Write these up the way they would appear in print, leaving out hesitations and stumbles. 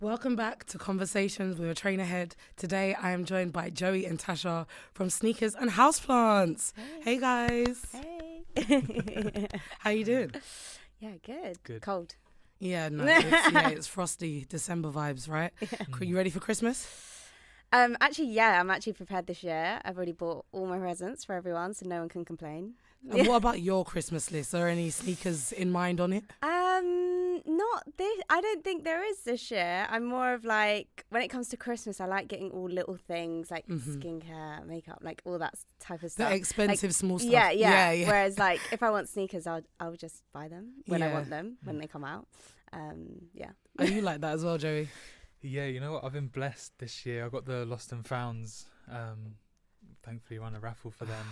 Welcome back to Conversations with a Trainerhead. Today I am joined by Joey and Tasha from Snkrs N Houseplants. Hey guys. Hey. How you doing? Yeah, good. Good. Cold. Yeah, no, it's frosty December vibes, right? You ready for Christmas? Actually, yeah, I'm actually prepared this year. I've already bought all my presents for everyone, so no one can complain. And what about your Christmas list? Are there any sneakers in mind on it? Not this. I don't think there is this year. I'm more of like, when it comes to Christmas, I like getting all little things like skincare, makeup, like all that type of stuff. The expensive small stuff. Yeah. Whereas like, if I want sneakers, I'll just buy them when I want them, when they come out. Yeah. Are you like that as well, Joey? Yeah, you know what? I've been blessed this year. I got the Lost and Founds. Thankfully, won a raffle for them.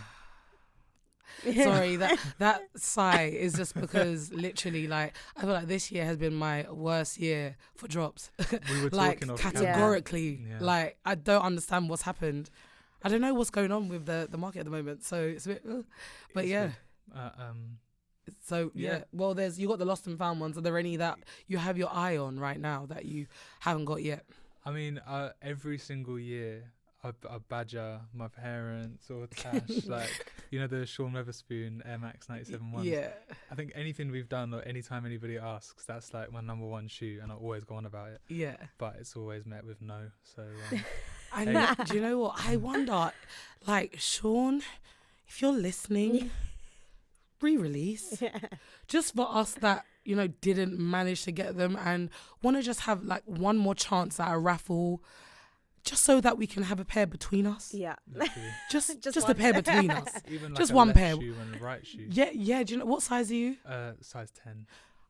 Sorry, that sigh is just because literally, like, I feel like this year has been my worst year for drops. We were like, talking categorically, Yeah. like, I don't understand what's happened. I don't know what's going on with the market at the moment, so it's a bit, but It's yeah. weird. So yeah, well, you got the lost and found ones. Are there any that you have your eye on right now that you haven't got yet? I mean, every single year, I badger my parents or Tash, like, you know, the Sean Weatherspoon Air Max 97 ones. Yeah. I think anything we've done or anytime anybody asks, that's like my number one shoe, and I always go on about it. Yeah. But it's always met with no. So I know. Do you know what? I wonder, like, Sean, if you're listening, re-release. Just for us that, you know, didn't manage to get them and want to just have, like, one more chance at a raffle, just so that we can have a pair between us. Yeah. Just one. a pair between us. even like Just a one left pair. shoe and a right shoe. Yeah. Do you know what size are you? Size 10.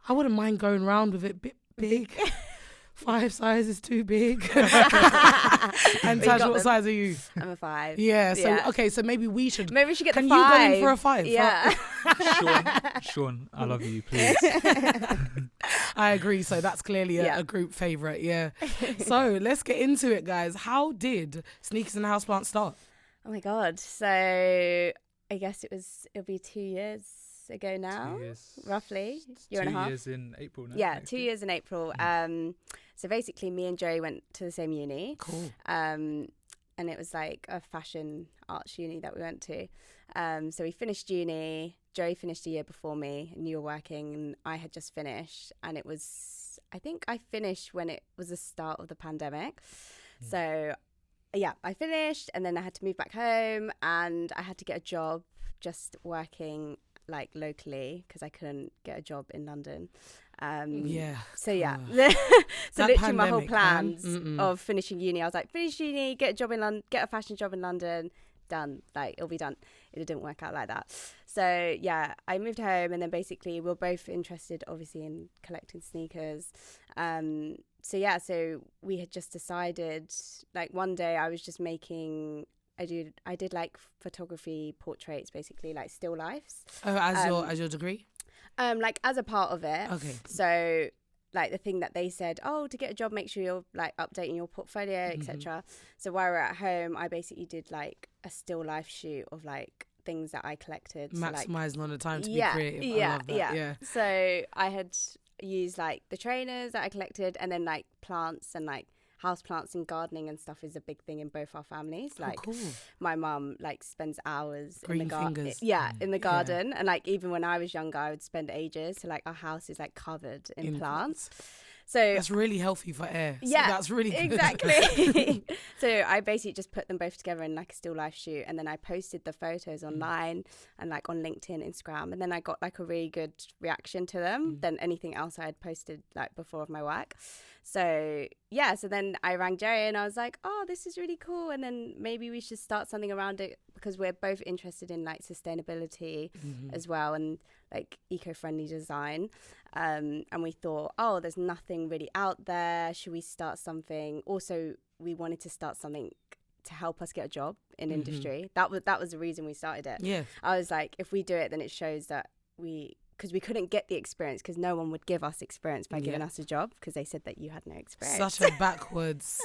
I wouldn't mind going around with it bit big. 5 sizes too big. And Tash, what size are you? I'm a 5. Yeah. So okay. So maybe we should. Maybe we should get Can the 5. you go in for a 5? Yeah. Sean, I love you, please. I agree. So that's clearly a group favourite. Yeah. So let's get into it, guys. How did Snkrs N Houseplants start? Oh my God. So I guess it'll be 2 years ago now. 2 years. Roughly. Year and a half. 2 years in April now. Yeah, 2 years in April. So basically me and Joey went to the same uni. Cool. And it was like a fashion arts uni that we went to. So we finished uni. Joey finished a year before me, and you were working, and I had just finished. And it was, I think I finished when it was the start of the pandemic. So yeah, I finished, and then I had to move back home, and I had to get a job just working like locally because I couldn't get a job in London. So yeah, so literally my whole plans of finishing uni, I was like, finish uni, get a job in London, get a fashion job in London, done. Like, it'll be done. It didn't work out like that. So yeah, I moved home, and then basically we're both interested, obviously, in collecting sneakers. So we had just decided, like, one day I was just making. I did like photography portraits, basically, like still lifes. Oh, as your degree? Like as a part of it. Okay. So like the thing that they said, to get a job, make sure you're like updating your portfolio, etc. So while we were at home, I basically did like a still life shoot of like things that I collected. Maximising on the time to be creative. I love that. Yeah. So I had used like the trainers that I collected, and then like plants and like house plants and gardening and stuff is a big thing in both our families. Like, cool. My mum like spends hours Green in the garden. fingers. In the garden. And like even when I was younger, I would spend ages. So like our house is like covered in plants. So that's really healthy for air. So that's really good. Exactly. So I basically just put them both together in like a still life shoot, and then I posted the photos online and like on LinkedIn, Instagram, and then I got like a really good reaction to them than anything else I had posted like before of my work. So yeah, so then I rang Joey and I was like, oh, this is really cool, and then maybe we should start something around it, because we're both interested in like sustainability as well, and like eco-friendly design. And we thought, there's nothing really out there. Should we start something? Also, we wanted to start something to help us get a job in industry. That was the reason we started it. Yeah. I was like, if we do it, then it shows that because we couldn't get the experience, because no one would give us experience by giving us a job, because they said that you had no experience. Such a backwards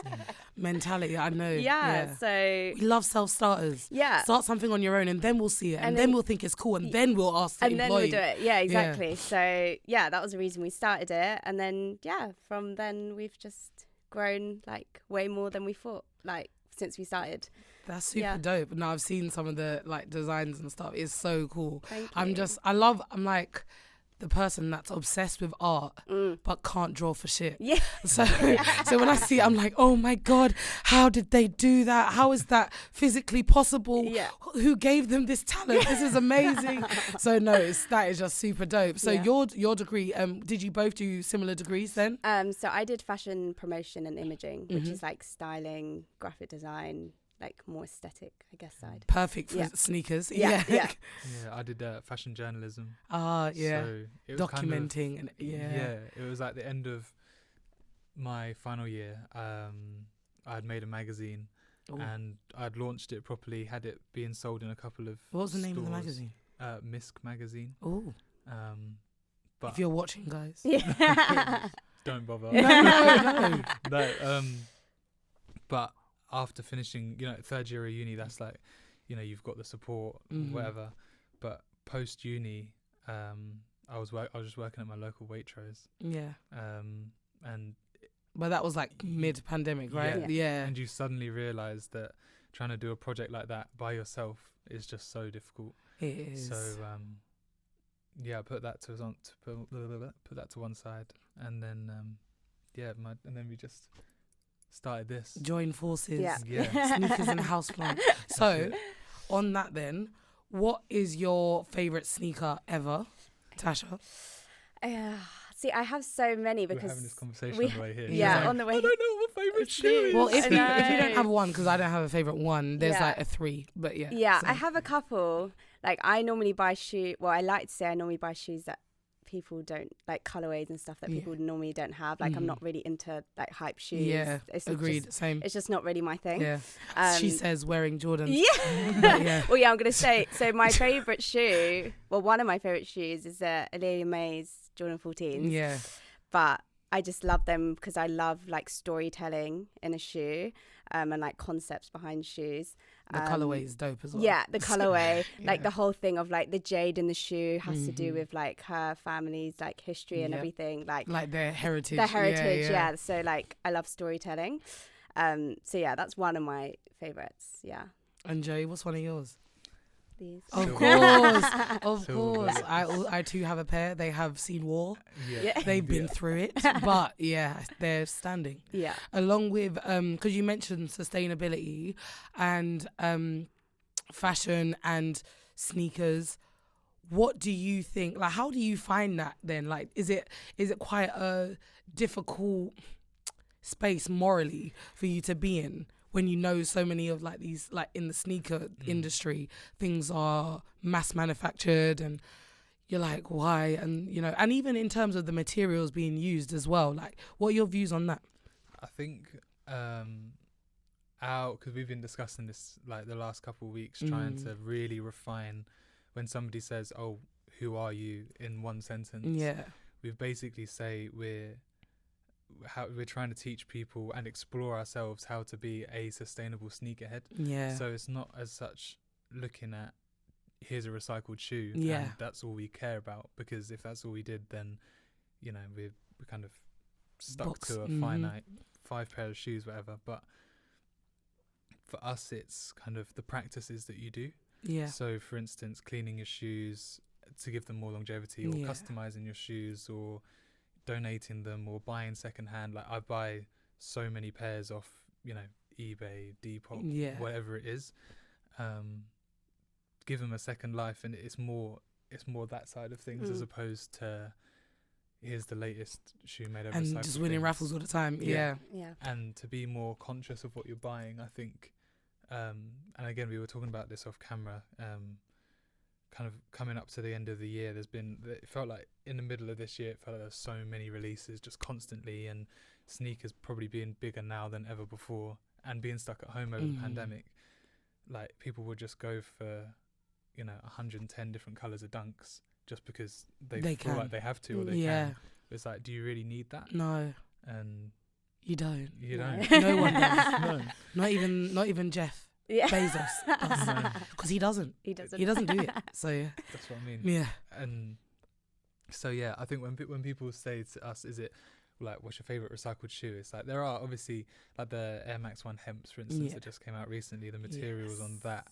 mentality, I know. Yeah, so... We love self-starters. Yeah. Start something on your own, and then we'll see it, and then we'll think it's cool, and then we'll ask the employee. And then we'll do it. Yeah, exactly. Yeah. So, yeah, that was the reason we started it. And then, from then we've just grown like way more than we thought, like since we started. That's super Yeah. dope. Now I've seen some of the like designs and stuff. It's so cool. Thank you. I'm like the person that's obsessed with art but can't draw for shit. Yeah. So so when I see it, I'm like, oh my God, how did they do that? How is that physically possible? Yeah. Who gave them this talent? This is amazing. So no, that is just super dope. So Yeah. your degree, did you both do similar degrees then? So I did fashion promotion and imaging, which is like styling, graphic design, like more aesthetic, I guess, side. Perfect for Yeah. sneakers. Yeah. Yeah, I did fashion journalism. Yeah. So it was Documenting and yeah, it was at the end of my final year. I'd made a magazine Ooh. and I'd launched it properly, had it being sold in a couple of What was the name of the stores. magazine? Misk magazine. Oh, But if you're watching, guys. Yeah. don't bother. No. No, but after finishing, third year of uni, that's like, you've got the support, whatever. But post uni, I was just working at my local Waitrose. Yeah. And But that was like mid-pandemic, right? Yeah. and you suddenly realise that trying to do a project like that by yourself is just so difficult. It is. So I put that to one side, and then and then we just started this. Join forces. Yeah. Yeah. Snkrs N Houseplants. So, on that then, what is your favourite sneaker ever, Tasha? See, I have so many We're because having this conversation we- on the way here. yeah, She's like, on the way I don't know what my favourite shoe is. Well, if you I don't know. have one, because I don't have a favourite one, there's Yeah. like a 3. But yeah. Yeah, so- I have a couple. Like I normally buy I like to say I normally buy shoes that people don't like, colorways and stuff that Yeah. people normally don't have. Like I'm not really into like hype shoes. Yeah, It's agreed. Just, Same. it's just not really my thing. Yeah. She says wearing Jordans. Yeah. But yeah. Well, yeah, I'm gonna say. So my favorite shoe, one of my favorite shoes is Adelia May's Jordan 14s. Yeah. But I just love them because I love like storytelling in a shoe, and like concepts behind shoes. The colourway is dope as well. Yeah, the colorway, like Yeah. the whole thing of like the jade in the shoe has to do with like her family's like history and Yeah. everything, like their heritage. their heritage. Yeah. Yeah. So like I love storytelling. So yeah, that's one of my favorites. Yeah. And Joey, what's one of yours? These. Of Silver. course, of Silver course. bullets. I too have a pair. They have seen war. Yeah. They've been through it, but yeah, they're standing. Yeah. Along with, because you mentioned sustainability and fashion and sneakers. What do you think? Like, how do you find that then? Like, is it quite a difficult space morally for you to be in? When you know so many of like these, like in the sneaker industry, things are mass manufactured and you're like, why? And, and even in terms of the materials being used as well, like what are your views on that? I think because we've been discussing this like the last couple of weeks, trying to really refine when somebody says, oh, who are you, in one sentence. Yeah. We basically say we're trying to teach people and explore ourselves how to be a sustainable sneakerhead. Yeah. So it's not as such looking at here's a recycled shoe Yeah. and that's all we care about, because if that's all we did, then we're kind of stuck to a finite 5 pair of shoes, whatever. But for us, it's kind of the practices that you do. Yeah. So for instance, cleaning your shoes to give them more longevity, or customizing your shoes, or donating them, or buying secondhand. Like I buy so many pairs off, eBay, Depop, whatever it is. Give them a second life, and it's more that side of things as opposed to here's the latest shoe made of and recycled just winning things. raffles all the time. Yeah. Yeah. And to be more conscious of what you're buying, I think. And again, we were talking about this off camera. Kind of coming up to the end of the year, it felt like in the middle of this year, it felt like there was so many releases just constantly, and sneakers probably being bigger now than ever before, and being stuck at home over the pandemic, like people would just go for 110 different colours of Dunks just because they feel can. like they have to, or they can. It's like, do you really need that? No, And you don't. you No. don't. No one does. No. Not even Jeff Yeah. Bezos does. No. Because he doesn't. He doesn't. He doesn't do it. So yeah. That's what I mean. Yeah. And so yeah, I think when people say to us, is it like, what's your favorite recycled shoe? It's like, there are obviously like the Air Max 1 Hemps, for instance, that just came out recently. The materials on that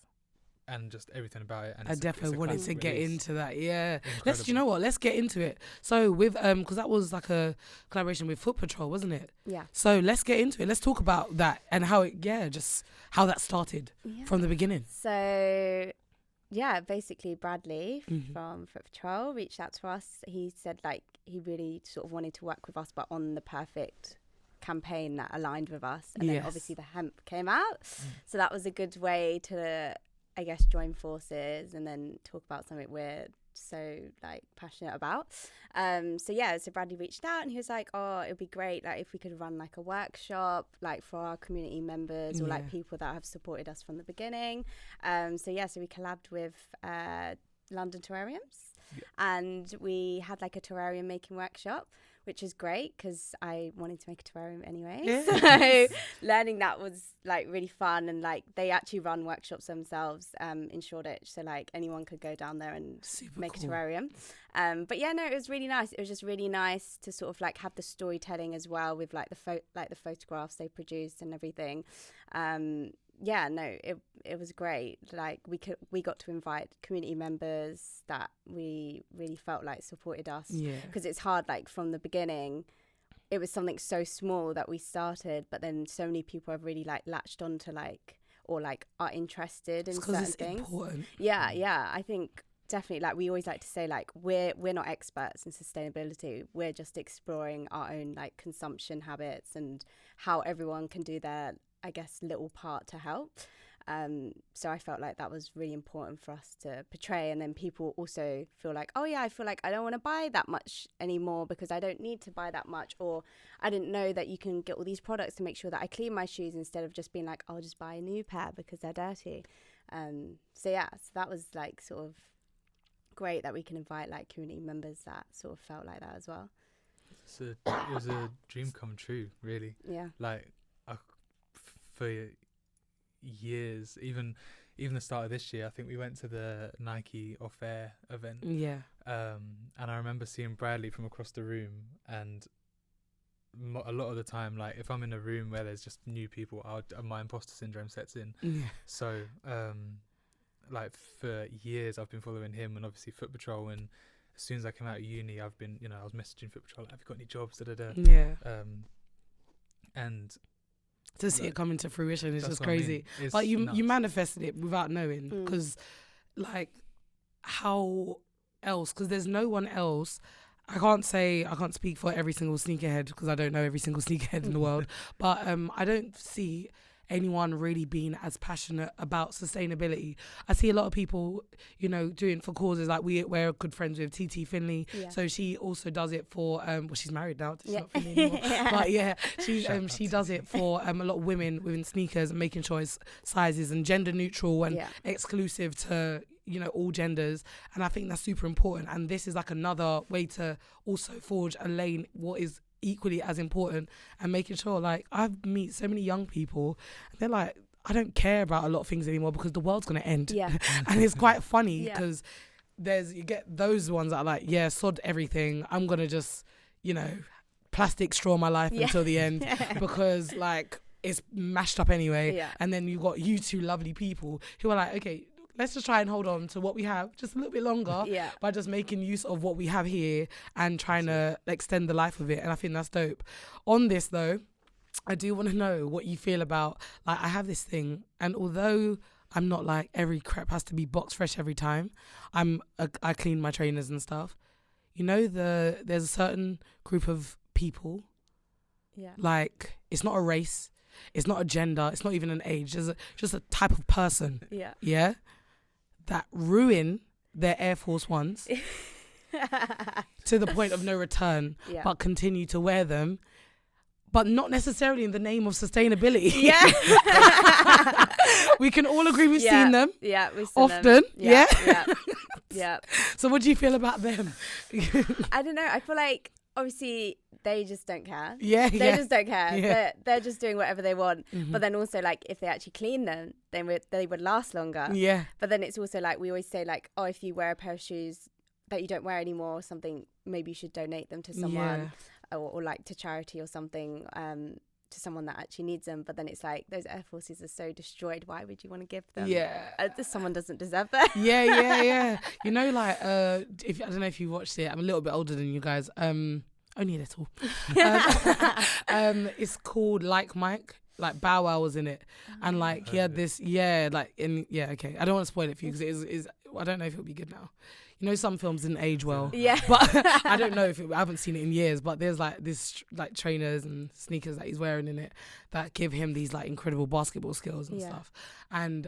and just everything about it. And I definitely wanted to get into that. Yeah. Incredible. You know what? Let's get into it. So with because that was like a collaboration with Footpatrol, wasn't it? Yeah. So let's get into it. Let's talk about that and how it just how that started from the beginning. So yeah, basically Bradley from Footpatrol reached out to us. He said like he really sort of wanted to work with us, but on the perfect campaign that aligned with us. And then obviously the hemp came out. So that was a good way to, I guess, join forces and then talk about something we're so like passionate about. So Bradley reached out and he was like, oh, it would be great like if we could run like a workshop like for our community members or like people that have supported us from the beginning. So we collabed with London Terrariums and we had like a terrarium making workshop, which is great because I wanted to make a terrarium anyway. So learning that was like really fun, and like they actually run workshops themselves in Shoreditch, so like anyone could go down there and make a terrarium. It was really nice. It was just really nice to sort of like have the storytelling as well with like the photographs they produced and everything. It was great. Like we got to invite community members that we really felt like supported us. Because it's hard, like from the beginning, it was something so small that we started, but then so many people have really like latched onto like, or like are interested in certain things. Important. Yeah. I think definitely, like we always like to say, like we're not experts in sustainability. We're just exploring our own like consumption habits and how everyone can do their, I guess, little part to help. So I felt like that was really important for us to portray, and then people also feel like, oh yeah, I feel like I don't want to buy that much anymore because I don't need to buy that much, or I didn't know that you can get all these products to make sure that I clean my shoes instead of just being like, I'll just buy a new pair because they're dirty. So that was like sort of great that we can invite like community members that sort of felt like that as well. It was a dream come true, really. Yeah. Like for years, even the start of this year, I think we went to the Nike off-air event. Yeah. And I remember seeing Bradley from across the room, and a lot of the time, like if I'm in a room where there's just new people, my imposter syndrome sets in. Yeah. So, like for years, I've been following him and obviously Footpatrol, and as soon as I came out of uni, I've been, I was messaging Footpatrol, like, have you got any jobs? Yeah. And to see it come into fruition is just crazy. I mean. But you manifested it without knowing, because like how else? Because there's no one else. I can't speak for every single sneakerhead because I don't know every single sneakerhead in the world. But I don't see anyone really being as passionate about sustainability. I see a lot of people, doing for causes like we're good friends with TT Finley. Yeah. So she also does it for she's married now, she's not Finley anymore. But she does it for a lot of women sneakers, and making sure it's sizes and gender neutral and exclusive to all genders. And I think that's super important, and this is like another way to also forge a lane what is equally as important, and making sure, like, I meet so many young people and they're like, I don't care about a lot of things anymore because the world's gonna end. And it's quite funny because you get those ones that are like, sod everything, I'm gonna just plastic straw my life until the end because like it's mashed up anyway. And then you've got you two lovely people who are like, okay, let's just try and hold on to what we have just a little bit longer by just making use of what we have here and trying to extend the life of it. And I think that's dope. On this, though, I do want to know what you feel about, like, I have this thing, and although I'm not like every crep has to be box fresh every time, I clean my trainers and stuff. There's a certain group of people, like, it's not a race, it's not a gender, it's not even an age, there's just a type of person. That ruin their Air Force Ones to the point of no return, but continue to wear them, but not necessarily in the name of sustainability. We can all agree we've seen them. We've seen often. Them. Yeah. So what do you feel about them? I don't know. I feel like obviously they just don't care. They just don't care. They're just doing whatever they want. But then also, like, if they actually clean them, then they would last longer. But then it's also like, we always say, like, oh, if you wear a pair of shoes that you don't wear anymore or something, maybe you should donate them to someone. or like to charity or something, to someone that actually needs them. But then it's like, those Air Forces are so destroyed. Why would you want to give them? Someone doesn't deserve that. Yeah. You know, like, if I don't know if you watched it, I'm a little bit older than you guys. Only a little. It's called Like Mike. Like Bow Wow was in it, and like he had this, okay. I don't want to spoil it for you because it is. I don't know if it'll be good now. You know, some films didn't age well. Yeah. But I don't know I haven't seen it in years. But there's like this like trainers and sneakers that he's wearing in it that give him these like incredible basketball skills and stuff. And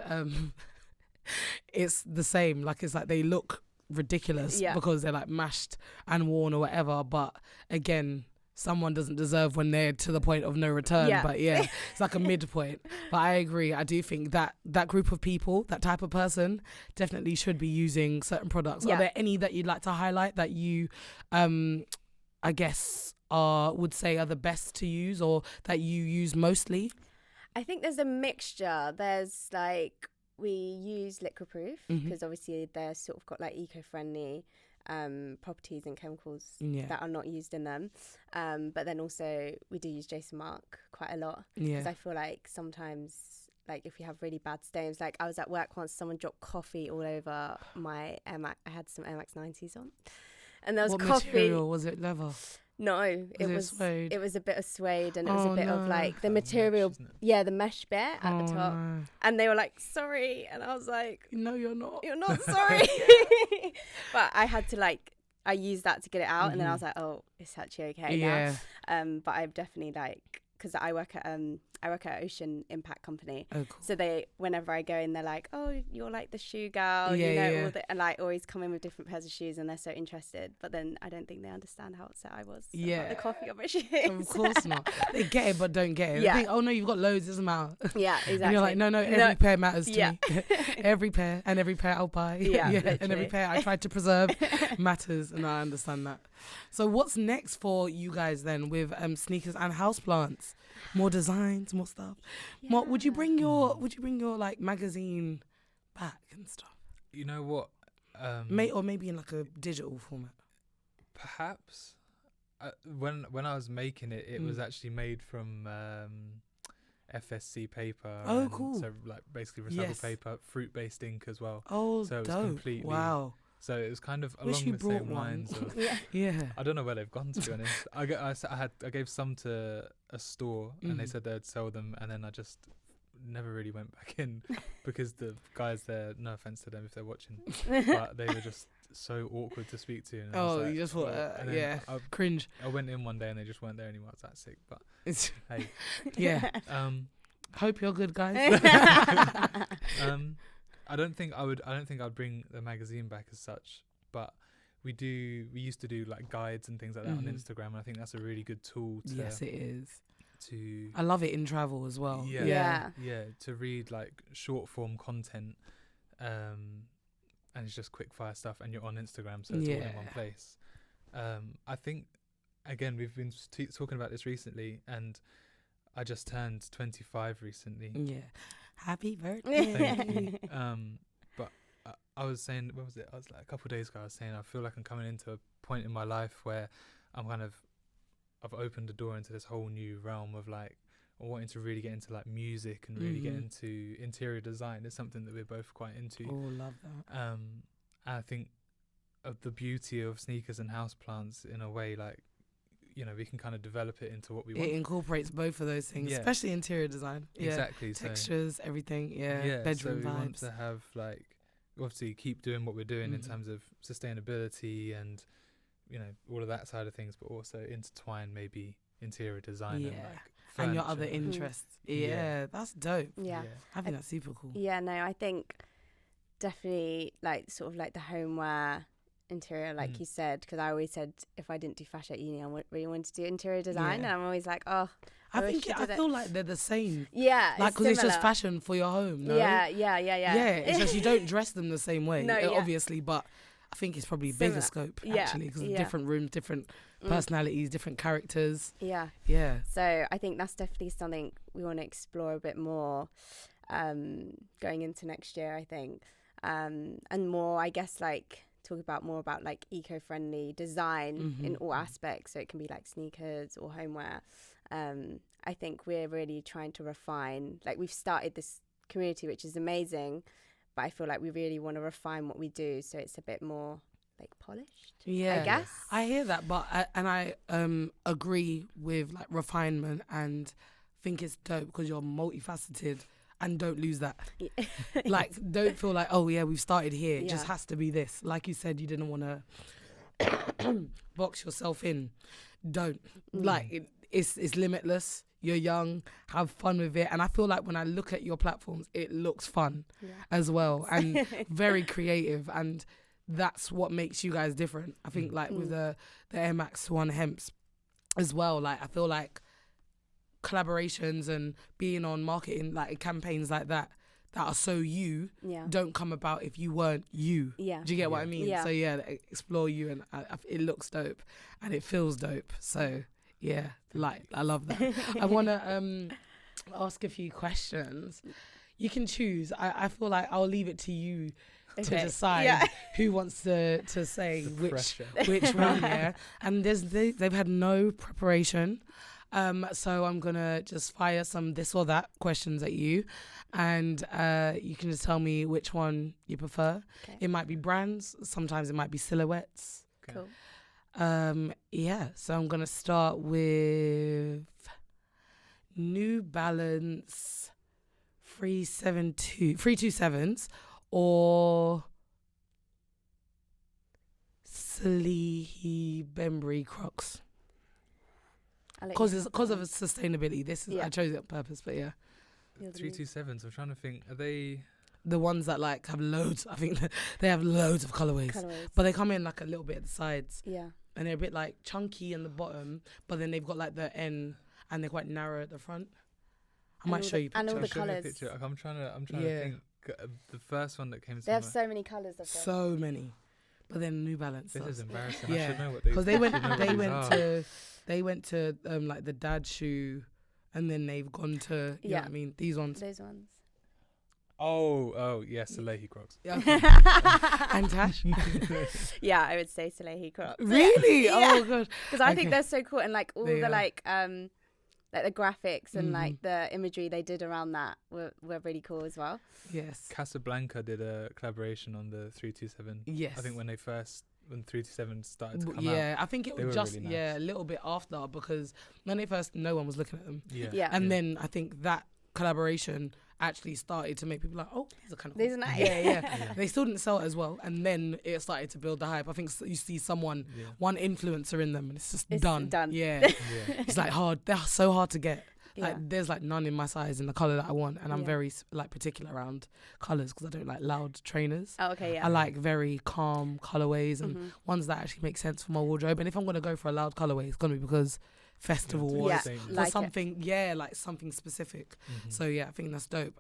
it's the same. Like it's like they look ridiculous because they're like mashed and worn or whatever. But again, someone doesn't deserve when they're to the point of no return. But it's like a midpoint. But I agree. I do think that group of people, that type of person, definitely should be using certain products. Are there any that you'd like to highlight that you, I guess, would say are the best to use or that you use mostly? I think there's a mixture. There's like, we use liquid proof because obviously they're sort of got like eco-friendly properties and chemicals that are not used in them, but then also we do use Jason Mark quite a lot because I feel like sometimes, like if you have really bad stains, like I was at work once, someone dropped coffee all over my Air Max. I had some Air Max 90s on, and there was coffee. What material was it? Leather? No, it was suede? It was a bit of suede, and it was a bit of like the material, the mesh bit at the top. No. And they were like, sorry, and I was like, no, you're not sorry. But I had to I used that to get it out, and then I was like, oh, it's actually okay now. But I've definitely because I work at Ocean Impact Company. Oh, cool. So whenever I go in, they're like, oh, you're like the shoe girl, all and like always come in with different pairs of shoes, and they're so interested. But then I don't think they understand how upset I was about the coffee on my shoes. Of course not. They get it, but don't get it. They think, oh no, you've got loads, doesn't matter. Yeah, exactly. And you're like, no, every pair matters to me. Every pair, and every pair I'll buy. And every pair I try to preserve matters, and I understand that. So what's next for you guys then with Snkrs N Houseplants? More designs, more stuff. What would you bring your like magazine back and stuff? You know what? Or maybe in like a digital format. Perhaps. When I was making it, it was actually made from FSC paper. Oh, cool. So like basically recycled paper, fruit-based ink as well. Oh, so it was dope. Completely. Wow. So it was kind of along the same lines of. I don't know where they've gone, to be honest. I gave some to a store and they said they'd sell them, and then I just never really went back in because the guys there, no offense to them if they're watching, but they were just so awkward to speak to. And you just thought, cringe. I went in one day and they just weren't there anymore. I was that sick, but hey, hope you're good, guys. I don't think I'd bring the magazine back as such, but we used to do like guides and things like that on Instagram, and I think that's a really good tool to. Yes, it is. I love it in travel as well. To read like short form content, and it's just quick fire stuff, and you're on Instagram, so it's all in one place. I think again we've been talking about this recently, and I just turned 25 recently. Yeah. Happy birthday. Thank you. But I was saying, when was it? I was like a couple of days ago, I was saying I feel like I'm coming into a point in my life where I've opened the door into this whole new realm of like wanting to really get into like music and really get into interior design. It's something that we're both quite into. Oh, love that. And I think of the beauty of Snkrs N Houseplants in a way, like, you know, we can kind of develop it into what we want. It incorporates both of those things, especially interior design. Exactly. Textures, everything. Bedroom so vibes. We want to have like, obviously keep doing what we're doing in terms of sustainability and, you know, all of that side of things, but also intertwine maybe interior design and like furniture. And your other interests. That's dope. I think that's super cool. I think definitely like sort of like the homeware interior, like you said, because I always said if I didn't do fashion at uni, I really wanted to do interior design, and I'm always like, I feel like they're the same. Like because it's just fashion for your home. No? Yeah. It's just you don't dress them the same way, obviously, but I think it's probably bigger scope actually because different rooms, different personalities, different characters. Yeah. So I think that's definitely something we want to explore a bit more going into next year, I think, and more, I guess, like talk about more about like eco-friendly design in all aspects. So it can be like sneakers or homeware. I think we're really trying to refine, like we've started this community, which is amazing, but I feel like we really want to refine what we do so it's a bit more like polished. Yeah, I guess. I hear that, but I agree with like refinement, and think it's dope because you're multifaceted, and don't lose that. Like, don't feel like, oh yeah, we've started here. It just has to be this. Like you said, you didn't want to box yourself in. Don't. Like, it's limitless. You're young, have fun with it. And I feel like when I look at your platforms, it looks fun as well, and very creative. And that's what makes you guys different. I think like with the Air Max 1 Hemps as well, like I feel like collaborations and being on marketing like campaigns like that are so you don't come about if you weren't you. Do you get what I mean? So explore you, and it looks dope and it feels dope. So yeah, like I love that. I want to ask a few questions. You can choose. I feel like I'll leave it to you to decide who wants to say which one. Yeah, and they've had no preparation. So I'm gonna just fire some this or that questions at you, and you can just tell me which one you prefer. Okay. It might be brands. Sometimes it might be silhouettes. Okay. Cool. So I'm gonna start with New Balance 327s or Sleepy Bembry Crocs. Because of sustainability. I chose it on purpose, but yeah. 327s. I'm trying to think. Are they the ones that like have loads? I think they have loads of colorways, but they come in like a little bit at the sides. Yeah. And they're a bit like chunky in the bottom, but then they've got like the N, and they're quite narrow at the front. I might show you pictures. And all the colours. I'm trying to think. The first one that came to they have so many colours of them. So many. But then New Balance. This is embarrassing. Yeah. I should know what these. Because they went to like the dad shoe, and then they've gone to you know what I mean, these ones. Those ones. Oh yes, Salehi Crocs. Yeah. And Tash? Yeah, I would say Salehi Crocs. Really? Yeah. Oh gosh. Because I think they're so cool, and like all the like the graphics and like the imagery they did around that were really cool as well. Yes. Casablanca did a collaboration on the 327. Yes. I think when 327 started to come out. Yeah, I think it was just really nice. a little bit after, because when they first, no one was looking at them. Yeah. And then I think that collaboration actually started to make people like, oh, these are kind of cool. These are nice. Yeah. They still didn't sell it as well, and then it started to build the hype. I think you see one influencer in them, and it's done. Yeah. It's like hard. They're so hard to get. Like there's like none in my size in the color that I want, and I'm very like particular around colors because I don't like loud trainers. Oh, okay, yeah. I like very calm colorways and ones that actually make sense for my wardrobe. And if I'm gonna go for a loud colorway, it's gonna be because festival or like something. Like something specific. So I think that's dope.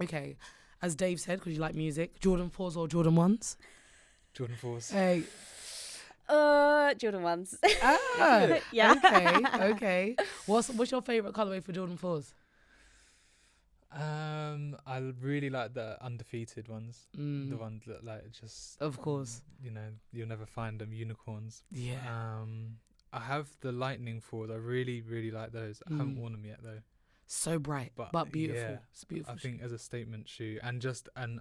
Okay, as Dave said, because you like music, Jordan 4s or Jordan 1s? Jordan 4s. Hey. Jordan 1s. Oh, okay. What's your favorite colorway for Jordan 4s? I really like the undefeated ones. The ones that like just, of course, you'll never find them, unicorns. Yeah. I have the lightning 4s. I really, really like those. I haven't worn them yet though. So bright, but beautiful. Yeah, it's beautiful. I think as a statement shoe, and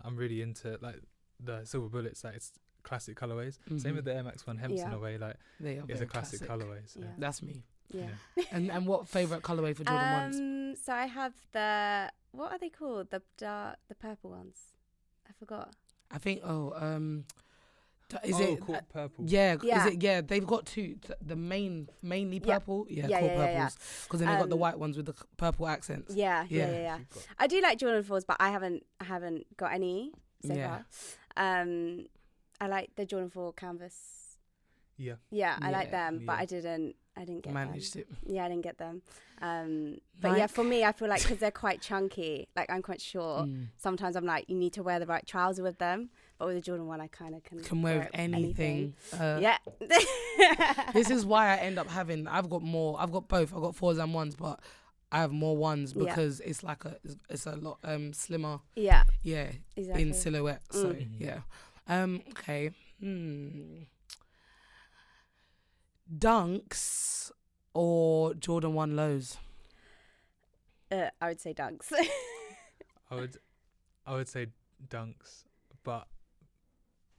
I'm really into like the silver bullets. Like it's classic colorways. Same with the Air Max 1 Hemps in a way. Like it's a classic colorway. So. Yeah. That's me. Yeah. And what favorite colorway for Jordan 1s? So I have the, what are they called? The purple ones. I forgot. I think is it called purple? Yeah. Is it? Yeah. They've got two. The mainly purple. Yeah. Called purples. Because then they've got the white ones with the purple accents. Yeah. I do like Jordan 4s, but I haven't got any so far. I like the Jordan 4 canvas. Yeah, I like them, but I didn't get managed them. It. Yeah, I didn't get them. But yeah, for me, I feel like because they're quite chunky, like I'm quite short. Sometimes I'm like, you need to wear the right trouser with them. But with the Jordan 1, I kind of can wear with anything. Yeah. This is why I end up having. I've got both. I've got 4s and 1s, but I have more 1s because it's like it's a lot slimmer. Yeah. Yeah. Exactly. In silhouette. So yeah. Okay. Dunks or Jordan 1 lows? I would say Dunks. I would say Dunks, but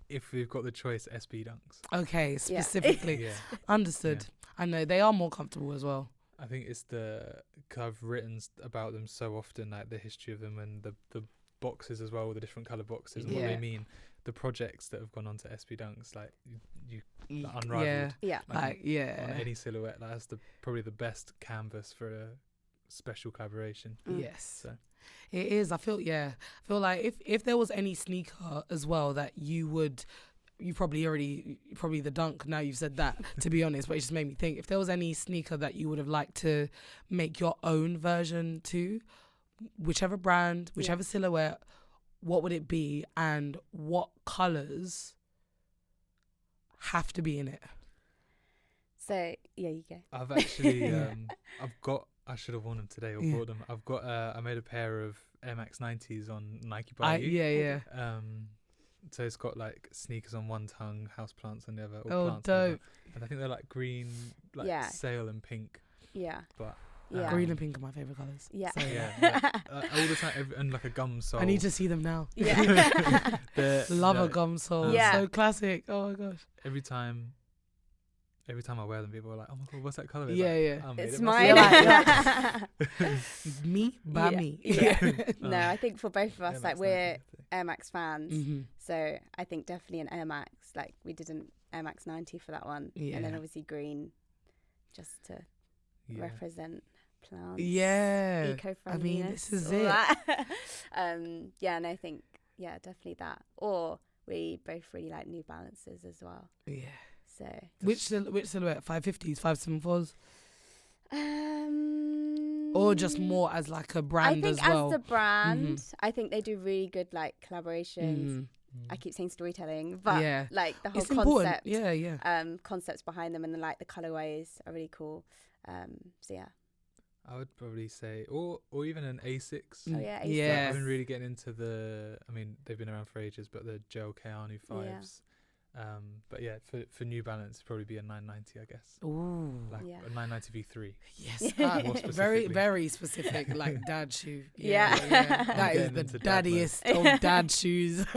if we've got the choice, SB Dunks. Okay, specifically. Yeah. Understood. Yeah. I know they are more comfortable as well. I think it's cause I've written about them so often, like the history of them and the boxes as well, the different colour boxes and what they mean. The projects that have gone on to SB Dunks, like you unrivaled. Yeah. On any silhouette, that's probably the best canvas for a special collaboration. Yes. So. It is. I feel like if there was any sneaker as well that you probably the Dunk, now you've said that, to be honest, but it just made me think, if there was any sneaker that you would have liked to make your own version to, whichever brand, whichever silhouette, what would it be, and what colours have to be in it? So you go. I've actually I should have worn them today or bought them. I've got I made a pair of Air Max 90s on Nike by You. So it's got like sneakers on one tongue, houseplants on the other. Oh, dope. And I think they're like green, like sail and pink. Yeah. But green and pink are my favourite colours. Yeah. So, all the time, and like a gum sole. I need to see them now. Yeah. Love a gum sole. Yeah. So classic. Oh my gosh. Every time I wear them, people are like, "Oh my god, what's that colour?" It's mine. Me by me. Yeah. No, I think for both of us, like we're Air Max fans, so I think definitely an Air Max. Like we did an Air Max 90 for that one, and then obviously green, just to represent plants. Yeah, eco-friendliness. I mean, this is it. And I think definitely that. Or we both really like New Balances as well. Yeah. So which silhouette? 550s, 574s? Or just more as like a brand as well? I think as the brand, I think they do really good like collaborations. I keep saying storytelling, but like the whole it's concept. Important. Concepts behind them, and then like the colorways are really cool. So yeah. I would probably say, or even an A6. Oh yeah, A6. Yeah. I've been really getting into I mean, they've been around for ages, but the Gel Keanu 5s. But yeah, for New Balance, it'd probably be a 990, I guess. Ooh. Like a 990 V3. Yes. Very, very specific, like dad shoe. Yeah. That is the daddiest of dad shoes.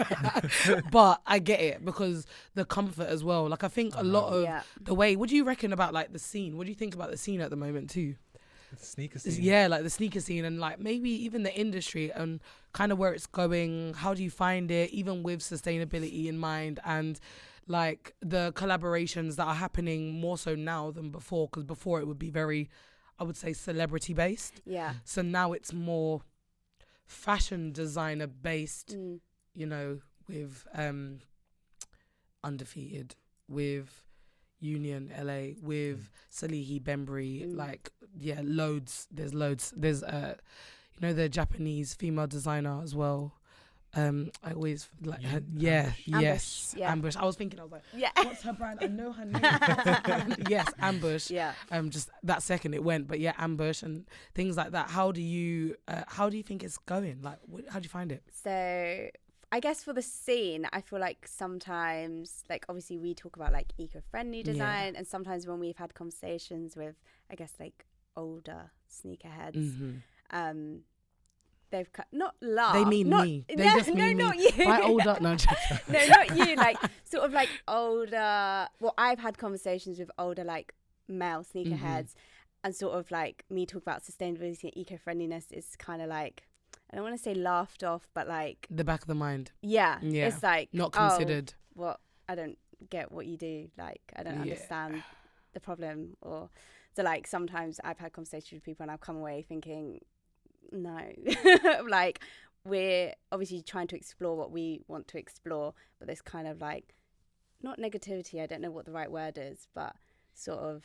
But I get it, because the comfort as well. Like I think a lot of the way, what do you reckon about like the scene? What do you think about the scene at the moment too? The sneaker scene. Yeah, like the sneaker scene, and like maybe even the industry and kind of where it's going. How do you find it, even with sustainability in mind, and like the collaborations that are happening more so now than before? Because before it would be very, I would say, celebrity based. Yeah. So now it's more fashion designer based, you know, with Undefeated, with Union LA, with Salihi Bembry, like loads. There's loads. There's you know, the Japanese female designer as well. I always like her. Ambush. Ambush. I was thinking, I was like, what's her brand? I know her name. Yes, Ambush. Yeah. Just that second it went, but Ambush and things like that. How do you think it's going? Like, how do you find it? So I guess for the scene, I feel like sometimes, like obviously we talk about like eco-friendly design, and sometimes when we've had conversations with, I guess, like older sneakerheads, they've not laughed. They mean me. They just mean not me. you. By older, no, no, not you. Like sort of like older. Well, I've had conversations with older like male sneakerheads, and sort of like me talk about sustainability and eco-friendliness is kind of like, I don't want to say laughed off, but like the back of the mind. Yeah. It's like not considered. What, I don't get what you do. Like I don't understand the problem. Or so like sometimes I've had conversations with people and I've come away thinking, no, like we're obviously trying to explore what we want to explore, but there's kind of like not negativity. I don't know what the right word is, but sort of.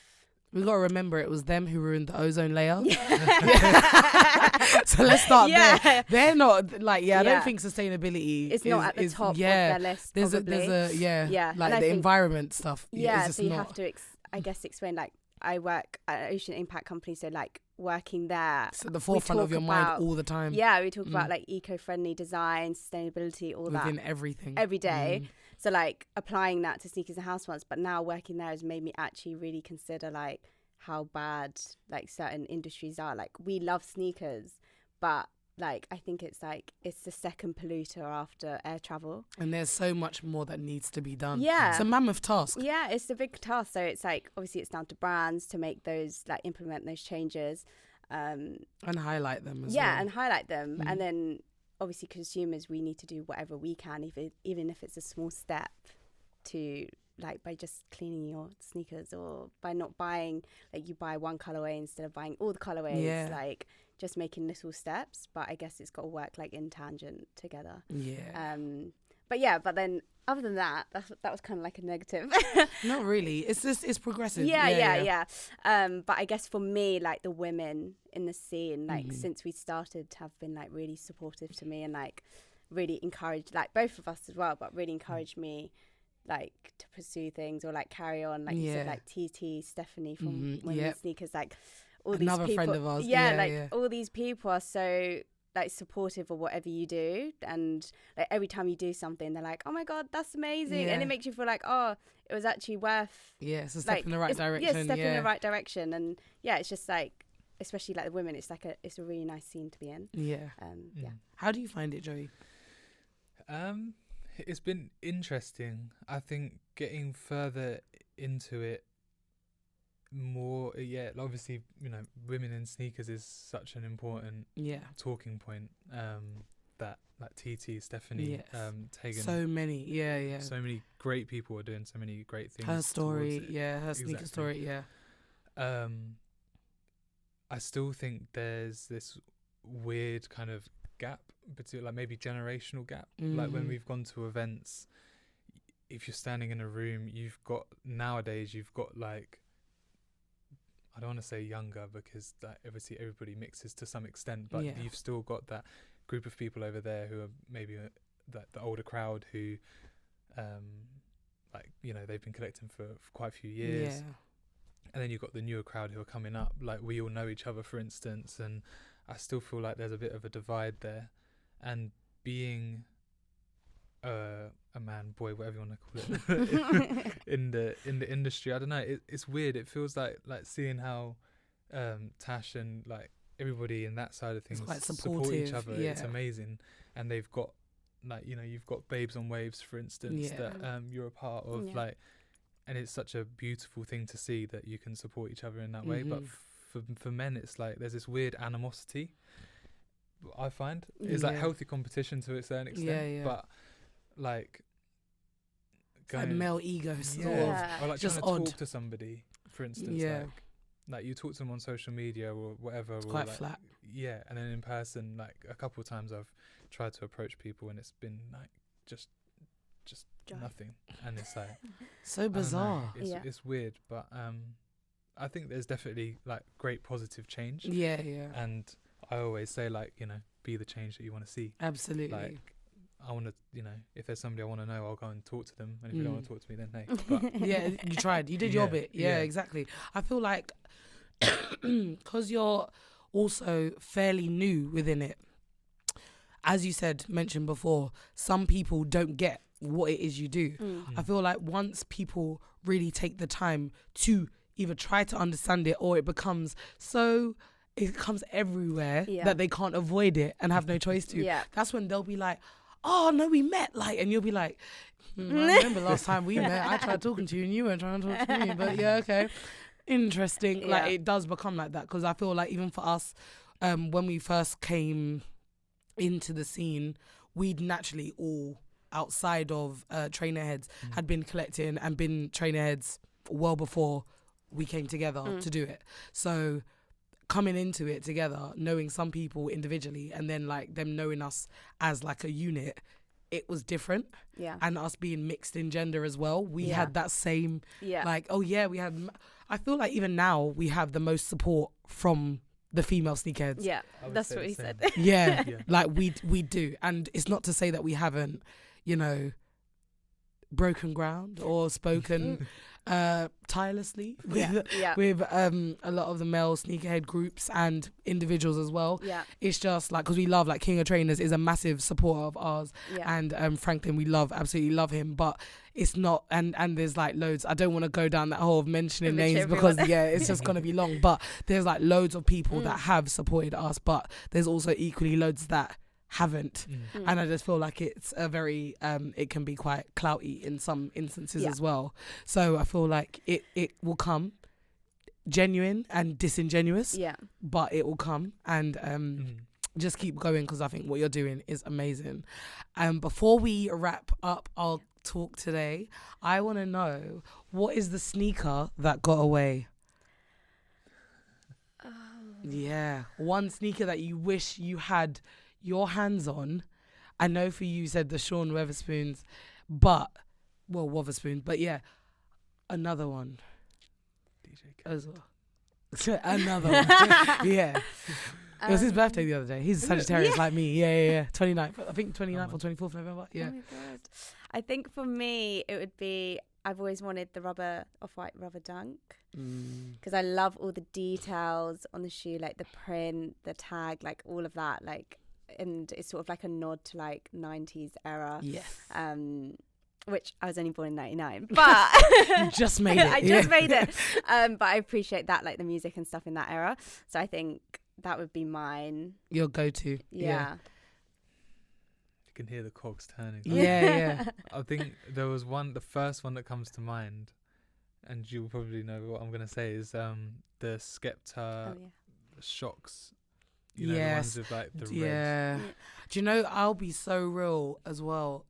We got to remember it was them who ruined the ozone layer. So let's start there. They're not like, I don't think sustainability it's not at the top of their list. There's a like the environment stuff. Yeah, so you have to, I guess, explain, like I work at an Ocean Impact company, so like working there. So the forefront of your mind all the time. Yeah, we talk about like eco-friendly design, sustainability, all that. Within everything. Every day. So like applying that to Snkrs N Houseplants, but now working there has made me actually really consider like how bad like certain industries are. Like we love sneakers, but like I think it's the second polluter after air travel. And there's so much more that needs to be done. Yeah. It's a mammoth task. Yeah, it's a big task. So it's like obviously it's down to brands to make those, like implement those changes. And highlight them as well. Yeah, and highlight them. And then obviously consumers, we need to do whatever we can, even if it's a small step, to like by just cleaning your sneakers, or by not buying, like you buy one colorway instead of buying all the colorways, like just making little steps. But I guess it's got to work like in tangent together. But then other than that was kind of like a negative. Not really. It's just, it's progressive. Yeah. But I guess for me, like the women in the scene, like since we started, have been like really supportive to me, and like really encouraged, like both of us as well, but really encouraged me like to pursue things or like carry on. Like you said, like TT, Stephanie from Women Sneakers, like all another these people, friend of ours. All these people are so like supportive of whatever you do, and like every time you do something they're like, oh my god, that's amazing, and it makes you feel like, oh, it was actually worth it's a step in the right direction. In the right direction. And it's just like, especially like the women, it's like it's a really nice scene to be in. How do you find it, Joey? It's been interesting. I think getting further into it more, obviously, you know, women in sneakers is such an important talking point, that like TT, Stephanie, Tegan, so many so many great people are doing so many great things. Her story, her sneaker story, I still think there's this weird kind of gap between, like maybe generational gap, like when we've gone to events, if you're standing in a room, nowadays you've got like, I don't want to say younger, because that obviously everybody mixes to some extent, but you've still got that group of people over there who are maybe the older crowd who, like, you know, they've been collecting for quite a few years. And then you've got the newer crowd who are coming up, like we all know each other, for instance, and I still feel like there's a bit of a divide there. And being a man, boy, whatever you want to call it, in the industry, I don't know, it's weird. It feels like seeing how Tash and like everybody in that side of things support each other. It's amazing. And they've got, like, you know, you've got Babes on Waves, for instance, that you're a part of, like, and it's such a beautiful thing to see that you can support each other in that way. But for men, it's like there's this weird animosity, I find. It's like healthy competition to a certain extent, but like male egos, or like just trying to talk to somebody, for instance, like you talk to them on social media or whatever, it's or quite like, flat. And then in person, like a couple of times I've tried to approach people and it's been like just nothing, and it's like so bizarre. It's weird, but I think there's definitely like great positive change. And I always say, like, you know, be the change that you want to see. Absolutely. Like, I want to, you know, if there's somebody I want to know, I'll go and talk to them. And if you don't want to talk to me, then hey. But you tried. You did your bit. Exactly. I feel like because you're also fairly new within it, as you mentioned before, some people don't get what it is you do. I feel like once people really take the time to either try to understand it, or it becomes everywhere that they can't avoid it and have no choice to. That's when they'll be like, oh no, we met, like, and you'll be like, I remember last time we met, I tried talking to you and you weren't trying to talk to me, but okay, interesting. Like, it does become like that, because I feel like even for us, when we first came into the scene, we'd naturally all, outside of Trainerheads, had been collecting and been Trainerheads well before we came together to do it. So coming into it together, knowing some people individually and then like them knowing us as like a unit, it was different. And us being mixed in gender as well, we had that same like, we had, I feel like even now we have the most support from the female sneakerheads. That's what he said. Like we do. And it's not to say that we haven't, you know, broken ground or spoken tirelessly Yeah. with a lot of the male sneakerhead groups and individuals as well. Yeah. It's just like, because we love, like, King of Trainers is a massive supporter of ours, Yeah. and Franklin, we absolutely love him, but it's not, and there's like loads. I don't want to go down that hole of mentioning names everyone. because it's just gonna be long, but there's like loads of people that have supported us, but there's also equally loads that haven't, and I just feel like it's a very it can be quite clouty in some instances as well. So I feel like it will come genuine and disingenuous, but it will come, and just keep going, because I think what you're doing is amazing. Before we wrap up our talk today, I want to know, what is the sneaker that got away? Yeah, one sneaker that you wish you had your hands on. I know for you said the Sean Weatherspoons, but yeah, another one DJ as well. Another one. Yeah. It was his birthday the other day. He's a Sagittarius like me. Yeah. 29th. I think 29th or 24th November. Yeah. Oh my God. I think for me, it would be, I've always wanted the off-white rubber dunk, because I love all the details on the shoe, like the print, the tag, like all of that, like, and it's sort of like a nod to like 90s era. Yes. Which I was only born in 99, but you just made it. I just made it. But I appreciate that, like the music and stuff in that era. So I think that would be mine. Your go-to. Yeah. You can hear the cogs turning. Yeah. I think there was the first one that comes to mind, and you'll probably know what I'm going to say, is the Skepta Shocks. You know, the ones with like the red. Do you know, I'll be so real as well.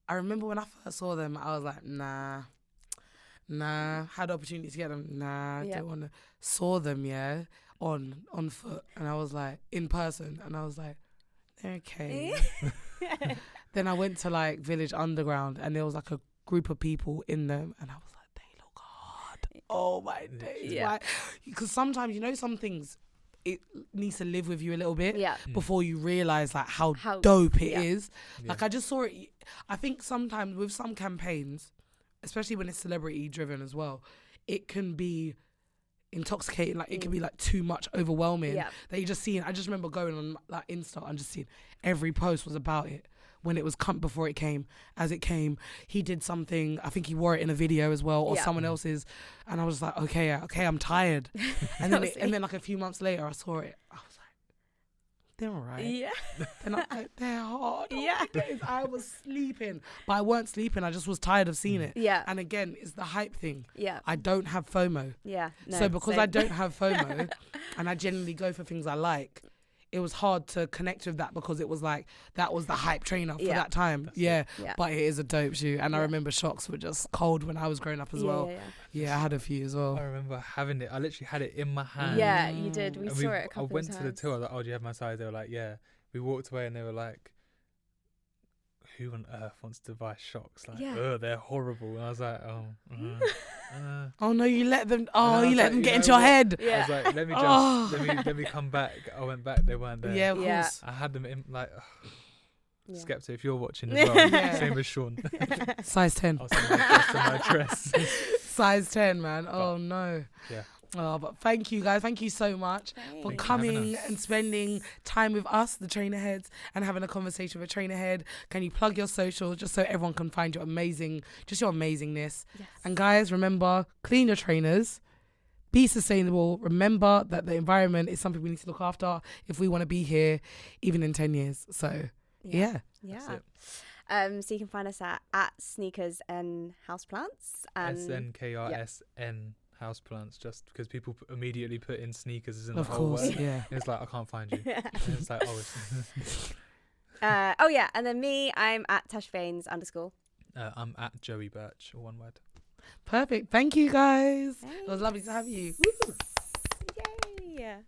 I remember when I first saw them, I was like, nah. Had the opportunity to get them, don't want to. Saw them, on foot, and I was like, in person, and I was like, they're okay. Then I went to like Village Underground, and there was like a group of people in them, and I was like, they look hard. Oh my days. Because sometimes, you know, some things, it needs to live with you a little bit before you realise like how dope it is. Like, I just saw it. I think sometimes with some campaigns, especially when it's celebrity driven as well, it can be intoxicating. Like, it can be like too much, overwhelming, that you just seeing. I just remember going on like Insta and just seeing every post was about it. When it was before it came, as it came, he did something. I think he wore it in a video as well, or someone else's. And I was like, okay, I'm tired. And then like a few months later, I saw it. I was like, they're all right. Yeah. They're hard. Yeah. I was sleeping, but I weren't sleeping. I just was tired of seeing it. Yeah. And again, it's the hype thing. Yeah. I don't have FOMO. Yeah. No, so because I don't have FOMO, and I genuinely go for things I like, it was hard to connect with that, because it was like, that was the hype trainer for that time. But it is a dope shoe. And I remember Shocks were just cold when I was growing up as well. Yeah, I had a few as well. I remember having it. I literally had it in my hand. Yeah, you did. We saw it a couple of times. I went to the tour. I was like, oh, do you have my size? They were like, yeah. We walked away and they were like, who on earth wants to buy Shocks? Like, they're horrible. And I was like, oh no, you let them. Oh, you let them get into your head. I was like, let me just, let me come back. I went back. They weren't there. Yeah, of course. I had them in like. Skepta, if you're watching as well, same as Sean. Size 10. I'll send my dress. Size 10, man. Oh no. Yeah. Oh, but thank you guys. Thank you so much for coming and spending time with us, the Trainerheads, and having a conversation with Trainerhead. Can you plug your socials just so everyone can find your amazingness? Yes. And guys, remember, clean your trainers. Be sustainable. Remember that the environment is something we need to look after if we want to be here even in 10 years. So, yeah. So you can find us at Snkrs N Houseplants. Snkrs N Houseplants, just because people immediately put in sneakers as in the whole word. It's like, I can't find you. And it's like, and then me, I'm at TashVanes _. I'm at Joey Birch, or one word. Perfect. Thank you guys. Thanks. It was lovely to have you. Yay.